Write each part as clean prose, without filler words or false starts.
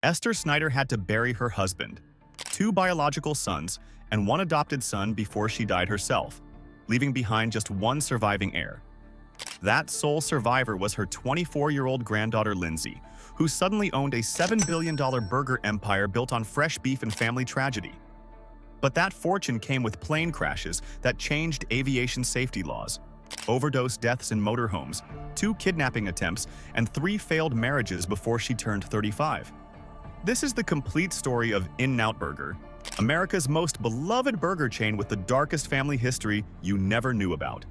Esther Snyder had to bury her husband, two biological sons, and one adopted son before she died herself, leaving behind just one surviving heir. That sole survivor was her 24-year-old granddaughter Lindsay, who suddenly owned a $7 billion burger empire built on fresh beef and family tragedy. But that fortune came with plane crashes that changed aviation safety laws, overdose deaths in motorhomes, 2 kidnapping attempts, and 3 failed marriages before she turned 35. This is the complete story of In-N-Out Burger, America's most beloved burger chain with the darkest family history you never knew about.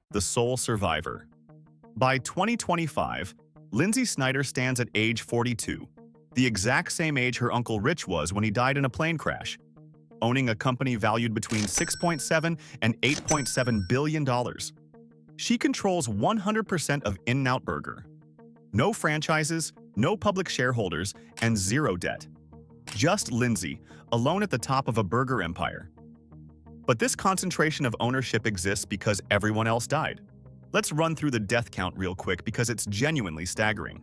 The sole survivor. By 2025, Lindsay Snyder stands at age 42, the exact same age her uncle Rich was when he died in a plane crash, owning a company valued between $6.7 and $8.7 billion. She controls 100% of In-N-Out Burger. No franchises, no public shareholders, and zero debt. Just Lindsay, alone at the top of a burger empire. But this concentration of ownership exists because everyone else died. Let's run through the death count real quick because it's genuinely staggering.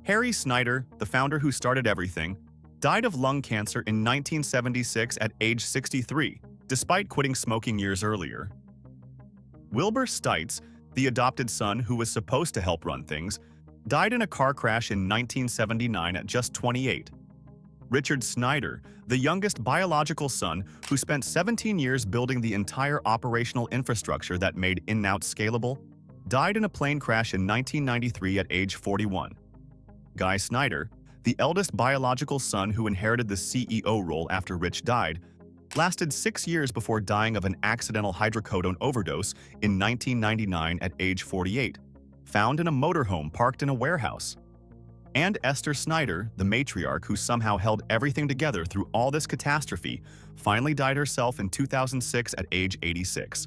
Heir Snyder, the founder who started everything, died of lung cancer in 1976 at age 63, despite quitting smoking years earlier. Wilbur Stites, the adopted son who was supposed to help run things, died in a car crash in 1979 at just 28. Richard Snyder, the youngest biological son who spent 17 years building the entire operational infrastructure that made In-N-Out scalable, died in a plane crash in 1993 at age 41. Guy Snyder, the eldest biological son who inherited the CEO role after Rich died, lasted 6 years before dying of an accidental hydrocodone overdose in 1999 at age 48, found in a motorhome parked in a warehouse. And Esther Snyder, the matriarch who somehow held everything together through all this catastrophe, finally died herself in 2006 at age 86.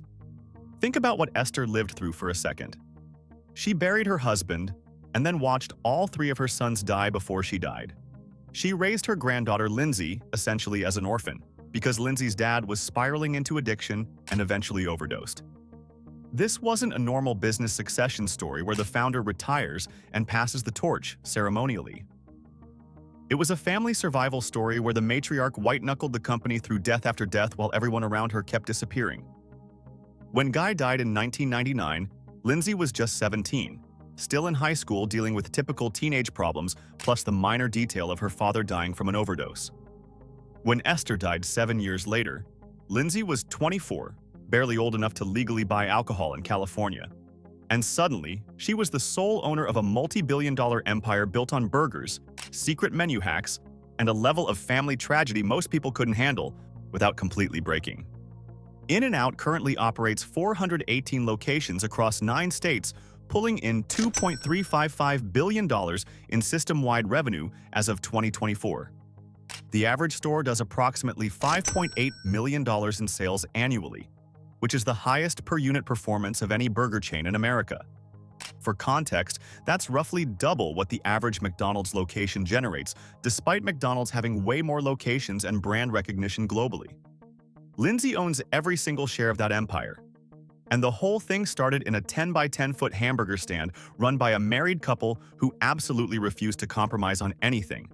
Think about what Esther lived through for a second. She buried her husband and then watched all 3 of her sons die before she died. She raised her granddaughter Lindsay essentially as an orphan because Lindsay's dad was spiraling into addiction and eventually overdosed. This wasn't a normal business succession story where the founder retires and passes the torch ceremonially. It was a family survival story where the matriarch white-knuckled the company through death after death while everyone around her kept disappearing. When Guy died in 1999, Lindsay was just 17, still in high school dealing with typical teenage problems plus the minor detail of her father dying from an overdose. When Esther died 7 years later, Lindsay was 24, barely old enough to legally buy alcohol in California. And suddenly, she was the sole owner of a multi-billion-dollar empire built on burgers, secret menu hacks, and a level of family tragedy most people couldn't handle without completely breaking. In-N-Out currently operates 418 locations across 9 states, pulling in $2.355 billion in system-wide revenue as of 2024. The average store does approximately $5.8 million in sales annually, which is the highest per-unit performance of any burger chain in America. For context, that's roughly double what the average McDonald's location generates, despite McDonald's having way more locations and brand recognition globally. Lindsay owns every single share of that empire. And the whole thing started in a 10 by 10-foot hamburger stand run by a married couple who absolutely refused to compromise on anything.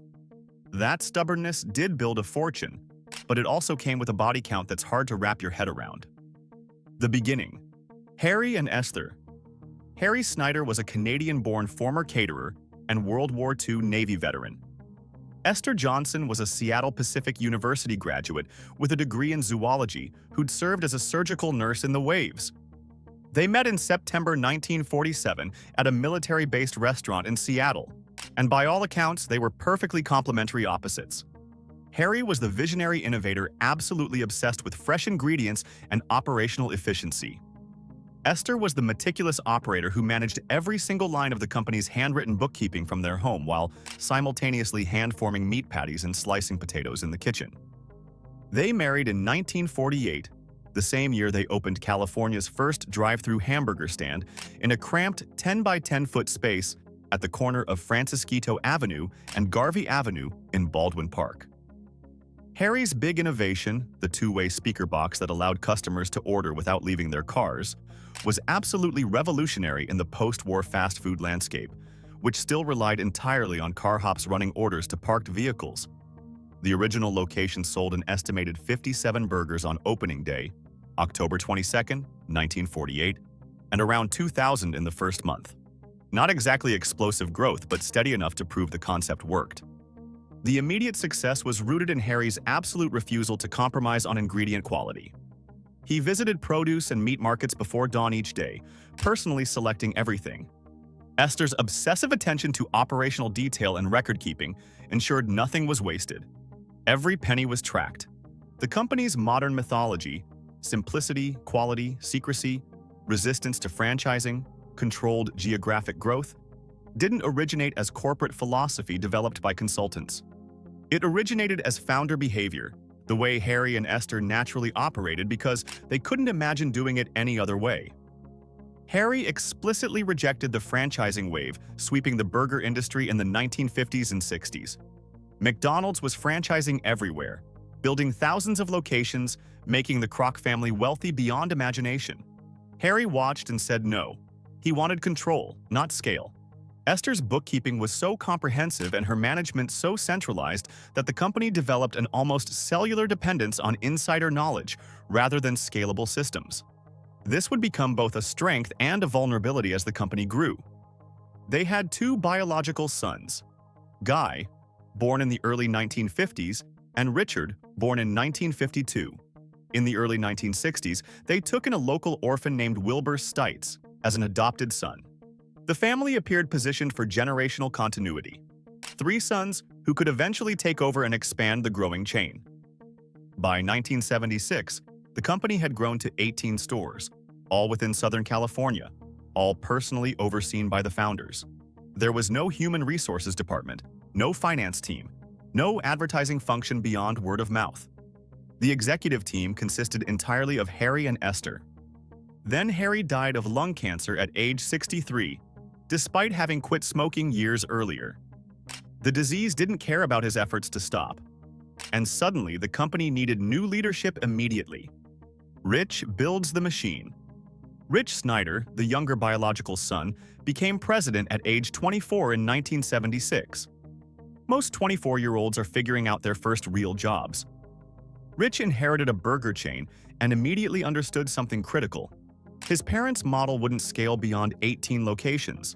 That stubbornness did build a fortune, but it also came with a body count that's hard to wrap your head around. The beginning. Heir and Esther. Heir Snyder was a Canadian-born former caterer and World War II Navy veteran. Esther Johnson was a Seattle Pacific University graduate with a degree in zoology who'd served as a surgical nurse in the waves. They met in September 1947 at a military-based restaurant in Seattle, and by all accounts, they were perfectly complementary opposites. Heir was the visionary innovator absolutely obsessed with fresh ingredients and operational efficiency. Esther was the meticulous operator who managed every single line of the company's handwritten bookkeeping from their home while simultaneously hand-forming meat patties and slicing potatoes in the kitchen. They married in 1948, the same year they opened California's first drive-through hamburger stand in a cramped 10 by 10-foot space at the corner of Francisquito Avenue and Garvey Avenue in Baldwin Park. Heir's big innovation, the two-way speaker box that allowed customers to order without leaving their cars, was absolutely revolutionary in the post-war fast food landscape, which still relied entirely on car hops running orders to parked vehicles. The original location sold an estimated 57 burgers on opening day, October 22, 1948, and around 2,000 in the first month. Not exactly explosive growth, but steady enough to prove the concept worked. The immediate success was rooted in Harry's absolute refusal to compromise on ingredient quality. He visited produce and meat markets before dawn each day, personally selecting everything. Esther's obsessive attention to operational detail and record-keeping ensured nothing was wasted. Every penny was tracked. The company's modern mythology, simplicity, quality, secrecy, resistance to franchising, controlled geographic growth, didn't originate as corporate philosophy developed by consultants. It originated as founder behavior, the way Harry and Esther naturally operated because they couldn't imagine doing it any other way. Harry explicitly rejected the franchising wave sweeping the burger industry in the 1950s and 60s. McDonald's was franchising everywhere, building thousands of locations, making the Kroc family wealthy beyond imagination. Harry watched and said no. He wanted control, not scale. Esther's bookkeeping was so comprehensive and her management so centralized that the company developed an almost cellular dependence on insider knowledge rather than scalable systems. This would become both a strength and a vulnerability as the company grew. They had two biological sons, Guy, born in the early 1950s, and Richard, born in 1952. In the early 1960s, they took in a local orphan named Wilbur Stites as an adopted son. The family appeared positioned for generational continuity. 3 sons who could eventually take over and expand the growing chain. By 1976, the company had grown to 18 stores, all within Southern California, all personally overseen by the founders. There was no human resources department, no finance team, no advertising function beyond word of mouth. The executive team consisted entirely of Harry and Esther. Then Harry died of lung cancer at age 63, despite having quit smoking years earlier. The disease didn't care about his efforts to stop, and suddenly the company needed new leadership immediately. Rich builds the machine. Rich Snyder, the younger biological son, became president at age 24 in 1976. Most 24-year-olds are figuring out their first real jobs. Rich inherited a burger chain and immediately understood something critical. His parents' model wouldn't scale beyond 18 locations.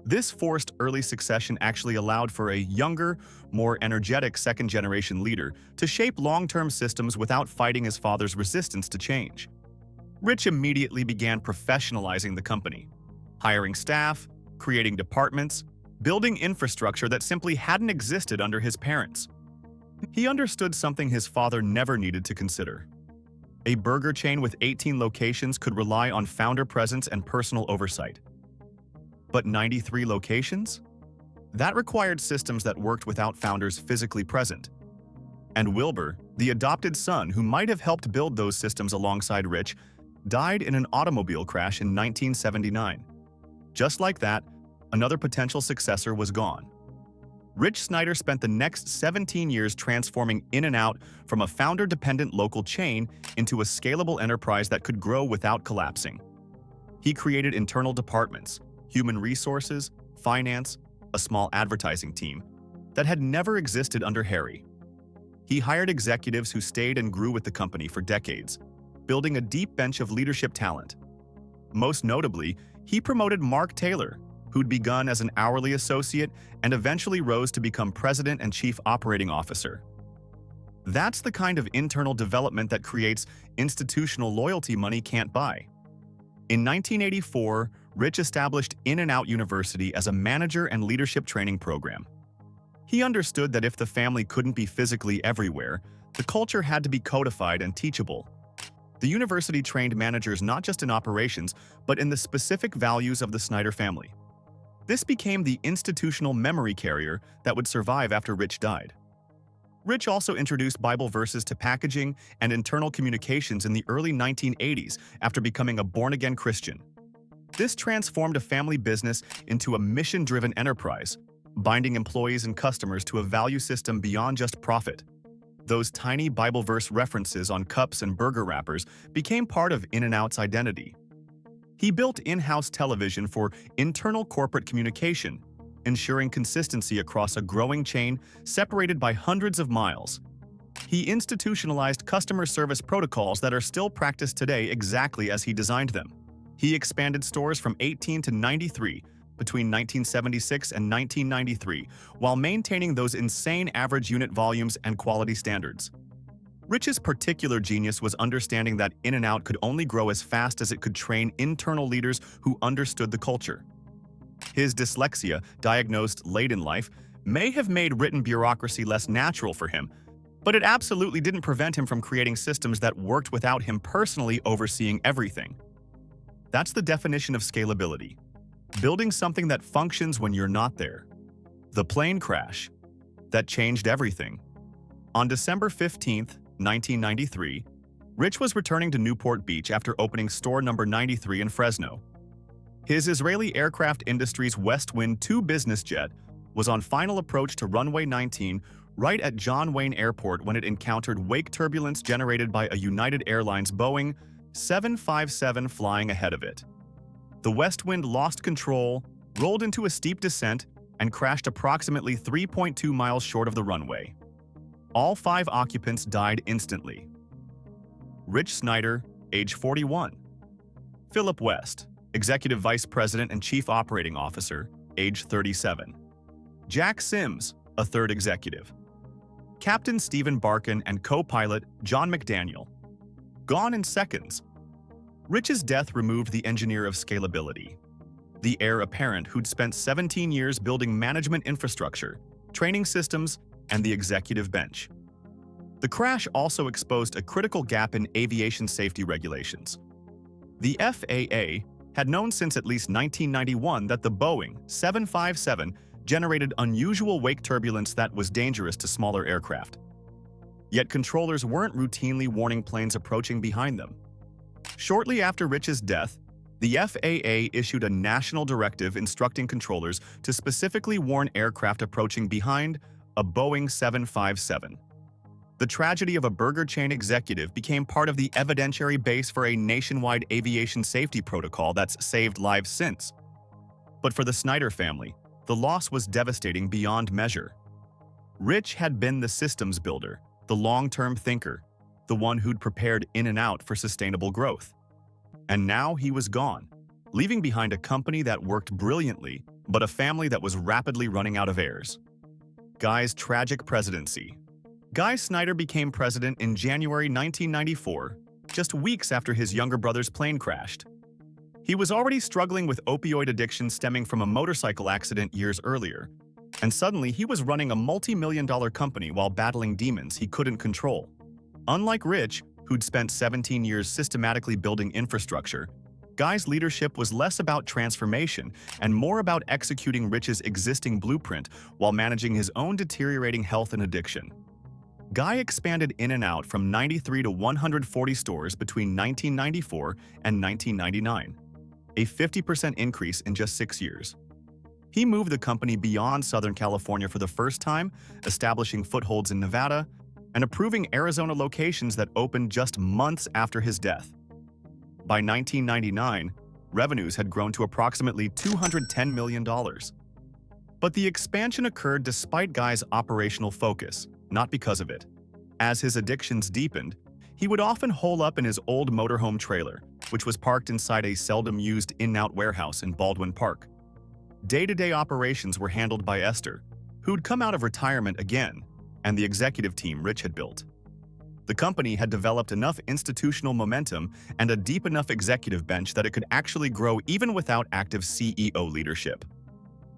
This forced early succession actually allowed for a younger, more energetic second-generation leader to shape long-term systems without fighting his father's resistance to change. Rich immediately began professionalizing the company, hiring staff, creating departments, building infrastructure that simply hadn't existed under his parents. He understood something his father never needed to consider. A burger chain with 18 locations could rely on founder presence and personal oversight. But 93 locations? That required systems that worked without founders physically present. And Wilbur, the adopted son who might have helped build those systems alongside Rich, died in an automobile crash in 1979. Just like that, another potential successor was gone. Rich Snyder spent the next 17 years transforming In-N-Out from a founder-dependent local chain into a scalable enterprise that could grow without collapsing. He created internal departments, human resources, finance, a small advertising team that had never existed under Harry. He hired executives who stayed and grew with the company for decades, building a deep bench of leadership talent. Most notably, he promoted Mark Taylor, who'd begun as an hourly associate and eventually rose to become president and chief operating officer. That's the kind of internal development that creates institutional loyalty money can't buy. In 1984, Rich established In-N-Out University as a manager and leadership training program. He understood that if the family couldn't be physically everywhere, the culture had to be codified and teachable. The university trained managers not just in operations, but in the specific values of the Snyder family. This became the institutional memory carrier that would survive after Rich died. Rich also introduced Bible verses to packaging and internal communications in the early 1980s after becoming a born-again Christian. This transformed a family business into a mission-driven enterprise, binding employees and customers to a value system beyond just profit. Those tiny Bible verse references on cups and burger wrappers became part of In-N-Out's identity. He built in-house television for internal corporate communication, ensuring consistency across a growing chain separated by hundreds of miles. He institutionalized customer service protocols that are still practiced today exactly as he designed them. He expanded stores from 18 to 93 between 1976 and 1993, while maintaining those insane average unit volumes and quality standards. Rich's particular genius was understanding that In-N-Out could only grow as fast as it could train internal leaders who understood the culture. His dyslexia, diagnosed late in life, may have made written bureaucracy less natural for him, but it absolutely didn't prevent him from creating systems that worked without him personally overseeing everything. That's the definition of scalability. Building something that functions when you're not there. The plane crash. That changed everything. On December 15, 1993, Rich was returning to Newport Beach after opening store number 93 in Fresno. His Israeli Aircraft Industries West Wind 2 business jet was on final approach to runway 19 right at John Wayne Airport when it encountered wake turbulence generated by a United Airlines Boeing 757 flying ahead of it. The West Wind lost control, rolled into a steep descent, and crashed approximately 3.2 miles short of the runway. All 5 occupants died instantly. Rich Snyder, age 41. Philip West, Executive Vice President and Chief Operating Officer, age 37. Jack Sims, a third executive. Captain Stephen Barkin and co-pilot John McDaniel. Gone in seconds. Rich's death removed the engineer of scalability, the heir apparent who'd spent 17 years building management infrastructure, training systems, and the executive bench. The crash also exposed a critical gap in aviation safety regulations. The FAA had known since at least 1991 that the Boeing 757 generated unusual wake turbulence that was dangerous to smaller aircraft. Yet controllers weren't routinely warning planes approaching behind them. Shortly after Rich's death, the FAA issued a national directive instructing controllers to specifically warn aircraft approaching behind a Boeing 757. The tragedy of a burger chain executive became part of the evidentiary base for a nationwide aviation safety protocol that's saved lives since. But for the Snyder family, the loss was devastating beyond measure. Rich had been the systems builder, the long-term thinker, the one who'd prepared In-N-Out for sustainable growth. And now he was gone, leaving behind a company that worked brilliantly, but a family that was rapidly running out of heirs. Guy's tragic presidency. Guy Snyder became president in January 1994, just weeks after his younger brother's plane crashed. He was already struggling with opioid addiction stemming from a motorcycle accident years earlier, and suddenly he was running a multi-million-dollar company while battling demons he couldn't control. Unlike Rich, who'd spent 17 years systematically building infrastructure, Guy's leadership was less about transformation and more about executing Rich's existing blueprint while managing his own deteriorating health and addiction. Guy expanded In-N-Out from 93 to 140 stores between 1994 and 1999, a 50% increase in just 6 years. He moved the company beyond Southern California for the first time, establishing footholds in Nevada and approving Arizona locations that opened just months after his death. By 1999, revenues had grown to approximately $210 million. But the expansion occurred despite Guy's operational focus, not because of it. As his addictions deepened, he would often hole up in his old motorhome trailer, which was parked inside a seldom-used In-N-Out warehouse in Baldwin Park. Day-to-day operations were handled by Esther, who'd come out of retirement again, and the executive team Rich had built. The company had developed enough institutional momentum and a deep enough executive bench that it could actually grow even without active CEO leadership.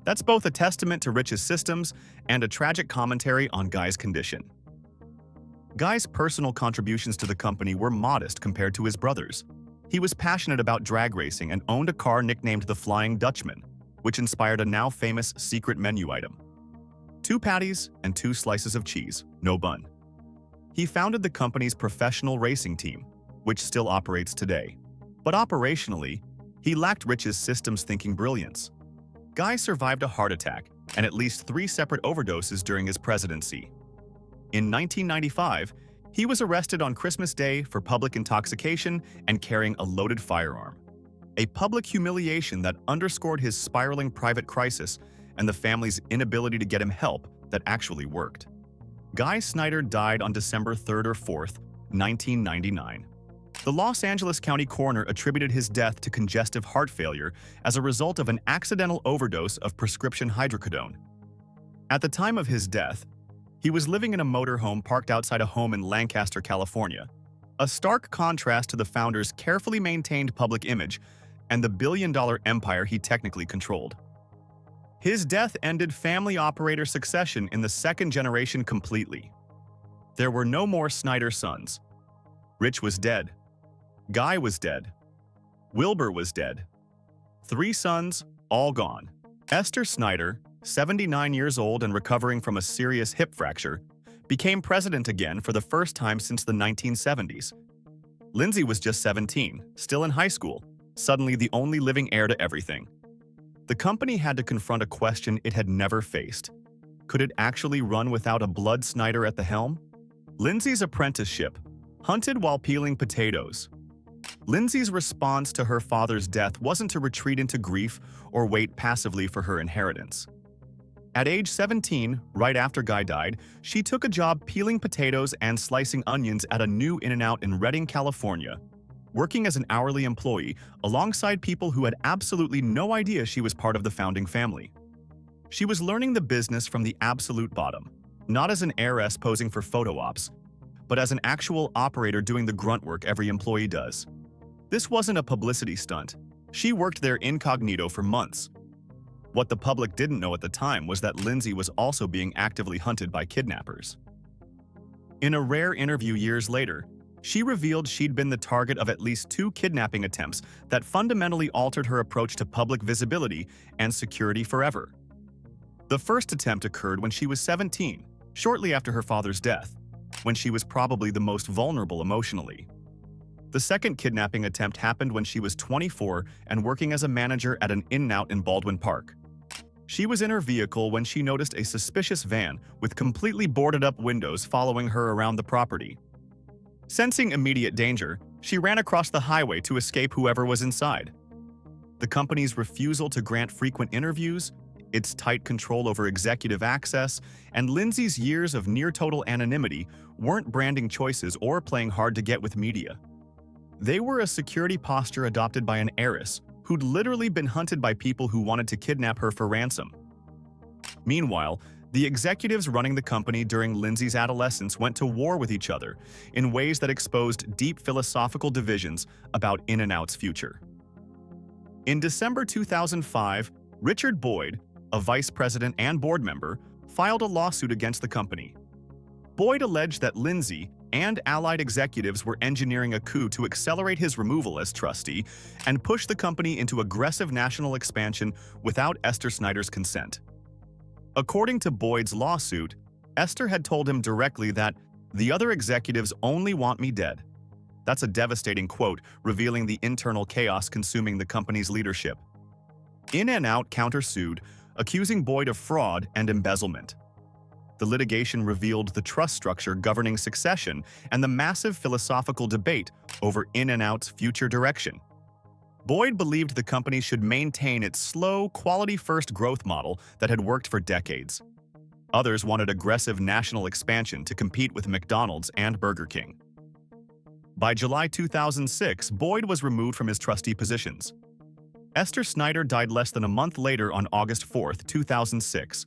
That's both a testament to Rich's systems and a tragic commentary on Guy's condition. Guy's personal contributions to the company were modest compared to his brothers. He was passionate about drag racing and owned a car nicknamed the Flying Dutchman, which inspired a now famous secret menu item: 2 patties and 2 slices of cheese, no bun. He founded the company's professional racing team, which still operates today. But operationally, he lacked Rich's systems thinking brilliance. Guy survived a heart attack and at least 3 separate overdoses during his presidency. In 1995, he was arrested on Christmas Day for public intoxication and carrying a loaded firearm, a public humiliation that underscored his spiraling private crisis and the family's inability to get him help that actually worked. Guy Snyder died on December 3rd or 4th, 1999. The Los Angeles County coroner attributed his death to congestive heart failure as a result of an accidental overdose of prescription hydrocodone. At the time of his death, he was living in a motorhome parked outside a home in Lancaster, California, a stark contrast to the founder's carefully maintained public image and the billion-dollar empire he technically controlled. His death ended family operator succession in the second generation completely. There were no more Snyder sons. Rich was dead. Guy was dead. Wilbur was dead. 3 sons, all gone. Esther Snyder, 79 years old and recovering from a serious hip fracture, became president again for the first time since the 1970s. Lindsay was just 17, still in high school, suddenly the only living heir to everything. The company had to confront a question it had never faced. Could it actually run without a blood Snyder at the helm? Lindsay's apprenticeship, hunted while peeling potatoes. Lindsay's response to her father's death wasn't to retreat into grief or wait passively for her inheritance. At age 17, right after Guy died, she took a job peeling potatoes and slicing onions at a new In-N-Out in Redding, California, working as an hourly employee alongside people who had absolutely no idea she was part of the founding family. She was learning the business from the absolute bottom, not as an heiress posing for photo ops, but as an actual operator doing the grunt work every employee does. This wasn't a publicity stunt. She worked there incognito for months. What the public didn't know at the time was that Lindsay was also being actively hunted by kidnappers. In a rare interview years later, she revealed she'd been the target of at least 2 kidnapping attempts that fundamentally altered her approach to public visibility and security forever. The first attempt occurred when she was 17, shortly after her father's death, when she was probably the most vulnerable emotionally. The second kidnapping attempt happened when she was 24 and working as a manager at an In-N-Out in Baldwin Park. She was in her vehicle when she noticed a suspicious van with completely boarded-up windows following her around the property. Sensing immediate danger, she ran across the highway to escape whoever was inside. The company's refusal to grant frequent interviews, its tight control over executive access, and Lindsay's years of near-total anonymity weren't branding choices or playing hard to get with media. They were a security posture adopted by an heiress who'd literally been hunted by people who wanted to kidnap her for ransom. Meanwhile, the executives running the company during Lindsay's adolescence went to war with each other in ways that exposed deep philosophical divisions about In-N-Out's future. In December 2005, Richard Boyd, a vice president and board member, filed a lawsuit against the company. Boyd alleged that Lindsay and allied executives were engineering a coup to accelerate his removal as trustee and push the company into aggressive national expansion without Esther Snyder's consent. According to Boyd's lawsuit, Esther had told him directly that "the other executives only want me dead." That's a devastating quote, revealing the internal chaos consuming the company's leadership. In-N-Out countersued, accusing Boyd of fraud and embezzlement. The litigation revealed the trust structure governing succession and the massive philosophical debate over In-N-Out's future direction. Boyd believed the company should maintain its slow, quality-first growth model that had worked for decades. Others wanted aggressive national expansion to compete with McDonald's and Burger King. By July 2006, Boyd was removed from his trustee positions. Esther Snyder died less than a month later on August 4, 2006.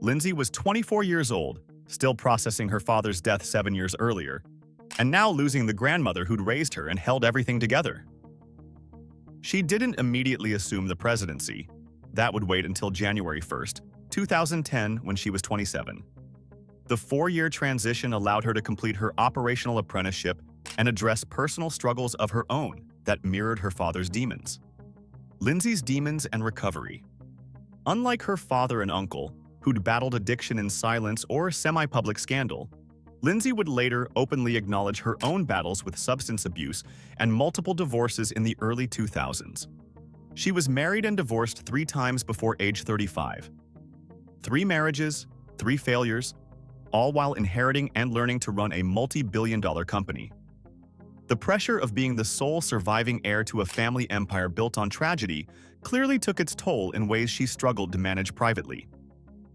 Lindsay was 24 years old, still processing her father's death 7 years earlier, and now losing the grandmother who'd raised her and held everything together. She didn't immediately assume the presidency. That would wait until January 1st, 2010, when she was 27. The 4-year transition allowed her to complete her operational apprenticeship and address personal struggles of her own that mirrored her father's demons. Lindsay's demons and recovery. Unlike her father and uncle, who'd battled addiction in silence or semi-public scandal, Lindsay would later openly acknowledge her own battles with substance abuse and multiple divorces in the early 2000s. She was married and divorced 3 times before age 35. 3 marriages, 3 failures, all while inheriting and learning to run a multi-billion-dollar company. The pressure of being the sole surviving heir to a family empire built on tragedy clearly took its toll in ways she struggled to manage privately.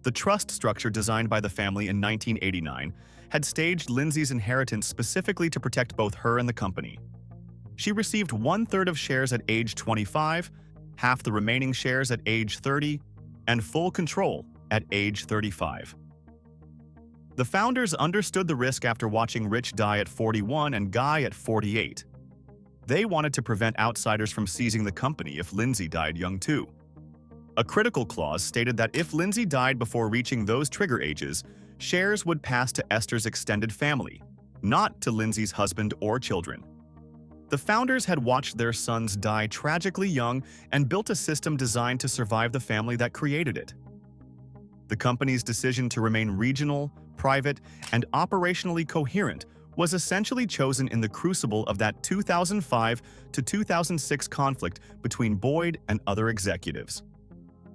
The trust structure designed by the family in 1989 had staged Lindsay's inheritance specifically to protect both her and the company. She received 1/3 of shares at age 25, half the remaining shares at age 30, and full control at age 35. The founders understood the risk after watching Rich die at 41 and Guy at 48. They wanted to prevent outsiders from seizing the company if Lindsay died young too. A critical clause stated that if Lindsay died before reaching those trigger ages, shares would pass to Esther's extended family, not to Lindsay's husband or children. The founders had watched their sons die tragically young and built a system designed to survive the family that created it. The company's decision to remain regional, private, and operationally coherent was essentially chosen in the crucible of that 2005 to 2006 conflict between Boyd and other executives.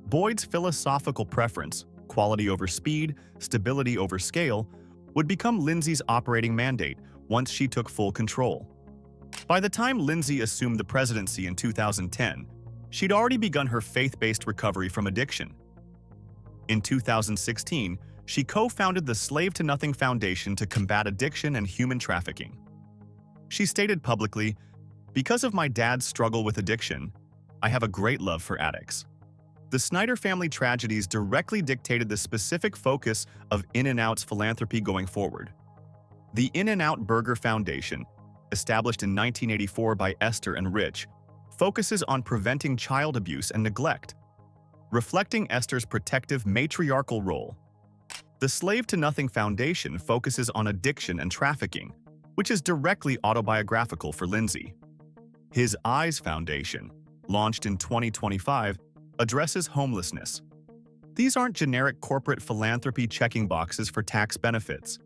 Boyd's philosophical preference, quality over speed, stability over scale, would become Lindsay's operating mandate once she took full control. By the time Lindsay assumed the presidency in 2010, she'd already begun her faith-based recovery from addiction. In 2016, she co-founded the Slave to Nothing Foundation to combat addiction and human trafficking. She stated publicly, "Because of my dad's struggle with addiction, I have a great love for addicts." The Snyder family tragedies directly dictated the specific focus of In-N-Out's philanthropy going forward. The In-N-Out Burger Foundation, established in 1984 by Esther and Rich, focuses on preventing child abuse and neglect, reflecting Esther's protective matriarchal role. The Slave to Nothing Foundation focuses on addiction and trafficking, which is directly autobiographical for Lindsay. His Eyes Foundation, launched in 2025, addresses homelessness. These aren't generic corporate philanthropy checking boxes for tax benefits.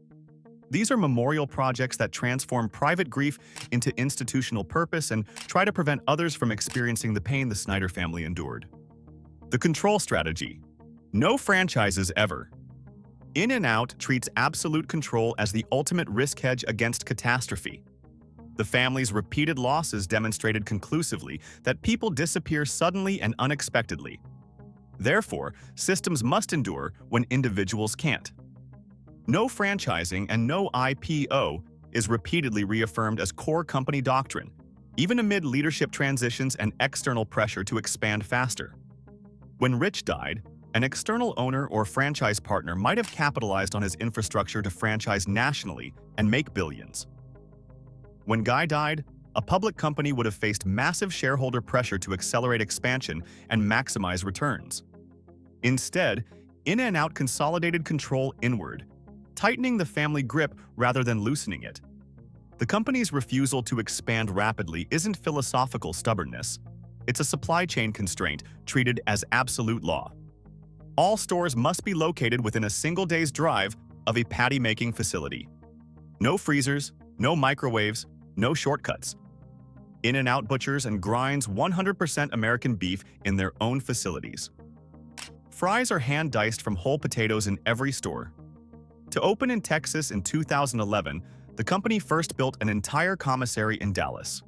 These are memorial projects that transform private grief into institutional purpose and try to prevent others from experiencing the pain the Snyder family endured. The control strategy. No franchises ever. In-N-Out treats absolute control as the ultimate risk hedge against catastrophe. The family's repeated losses demonstrated conclusively that people disappear suddenly and unexpectedly. Therefore, systems must endure when individuals can't. No franchising and no IPO is repeatedly reaffirmed as core company doctrine, even amid leadership transitions and external pressure to expand faster. When Rich died, an external owner or franchise partner might have capitalized on his infrastructure to franchise nationally and make billions. When Guy died, a public company would have faced massive shareholder pressure to accelerate expansion and maximize returns. Instead, In-N-Out consolidated control inward, tightening the family grip rather than loosening it. The company's refusal to expand rapidly isn't philosophical stubbornness. It's a supply chain constraint treated as absolute law. All stores must be located within a single day's drive of a patty-making facility. No freezers, no microwaves, no shortcuts. In-N-Out butchers and grinds 100% American beef in their own facilities. Fries are hand-diced from whole potatoes in every store. To open in Texas in 2011, the company first built an entire commissary in Dallas.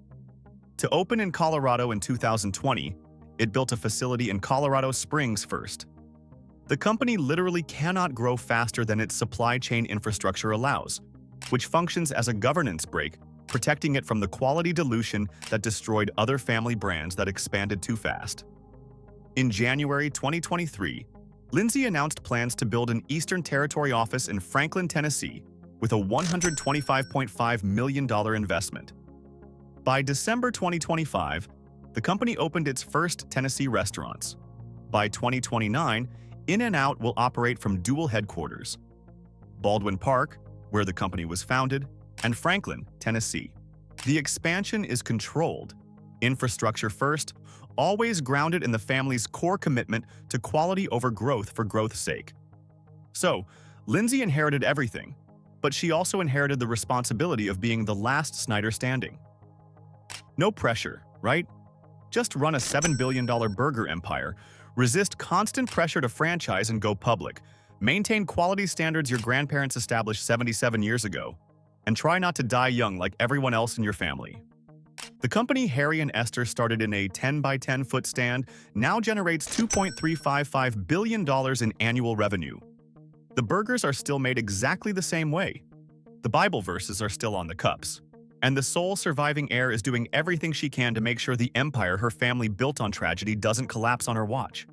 To open in Colorado in 2020, it built a facility in Colorado Springs first. The company literally cannot grow faster than its supply chain infrastructure allows, which functions as a governance brake, protecting it from the quality dilution that destroyed other family brands that expanded too fast. In January 2023, Lindsay announced plans to build an Eastern Territory office in Franklin, Tennessee, with a $125.5 million investment. By December 2025, the company opened its first Tennessee restaurants. By 2029, In-N-Out will operate from dual headquarters: Baldwin Park, where the company was founded, and Franklin, Tennessee. The expansion is controlled, infrastructure first, always grounded in the family's core commitment to quality over growth for growth's sake. So, Lindsay inherited everything, but she also inherited the responsibility of being the last Snyder standing. No pressure, right? Just run a $7 billion burger empire, resist constant pressure to franchise and go public, maintain quality standards your grandparents established 77 years ago. And try not to die young like everyone else in your family. The company Harry and Esther started in a 10 by 10 foot stand now generates $2.355 billion in annual revenue. The burgers are still made exactly the same way. The Bible verses are still on the cups. And the sole surviving heir is doing everything she can to make sure the empire her family built on tragedy doesn't collapse on her watch.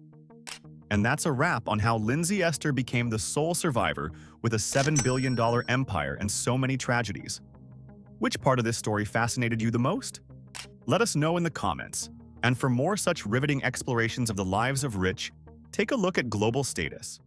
And that's a wrap on how Lindsay Esther became the sole survivor with a $7 billion empire and so many tragedies. Which part of this story fascinated you the most? Let us know in the comments. And for more such riveting explorations of the lives of rich, take a look at Global Status.